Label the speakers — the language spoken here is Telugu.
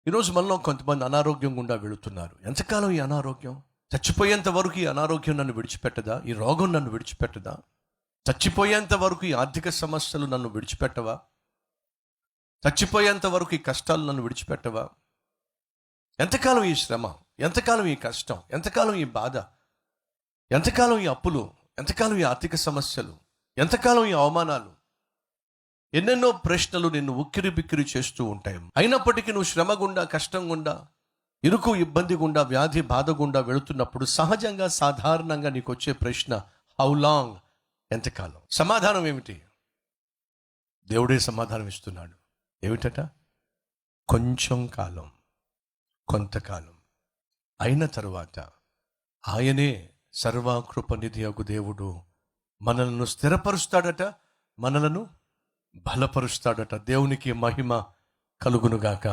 Speaker 1: ఈరోజు మనలో కొంతమంది అనారోగ్యం గుండా వెళుతున్నారు. ఎంతకాలం ఈ అనారోగ్యం? చచ్చిపోయేంత వరకు ఈ అనారోగ్యం నన్ను విడిచిపెట్టదా? ఈ రోగం నన్ను విడిచిపెట్టదా? చచ్చిపోయేంత వరకు ఈ ఆర్థిక సమస్యలు నన్ను విడిచిపెట్టవా? చచ్చిపోయేంత వరకు ఈ కష్టాలు నన్ను విడిచిపెట్టవా? ఎంతకాలం ఈ శ్రమ? ఎంతకాలం ఈ కష్టం? ఎంతకాలం ఈ బాధ? ఎంతకాలం ఈ అప్పులు? ఎంతకాలం ఈ ఆర్థిక సమస్యలు? ఎంతకాలం ఈ అవమానాలు? ఎన్నెన్నో ప్రశ్నలు నిన్ను ఉక్కిరి బిక్కిరి చేస్తూ ఉంటాయి. అయినప్పటికీ నువ్వు శ్రమ గుండా, కష్టం గుండా, ఇరుకు ఇబ్బంది గుండా, వ్యాధి బాధ గుండా వెళుతున్నప్పుడు సహజంగా సాధారణంగా నీకు వచ్చే ప్రశ్న, హౌ లాంగ్? ఎంతకాలం? సమాధానం ఏమిటి? దేవుడే సమాధానం ఇస్తున్నాడు. ఏమిటట? కొంచెం కాలం, కొంతకాలం అయిన తరువాత ఆయనే సర్వకృపనిధి అగు దేవుడు మనలను స్థిరపరుస్తాడట, మనలను బలపరుస్తాడట. దేవునికి మహిమ కలుగునుగాక.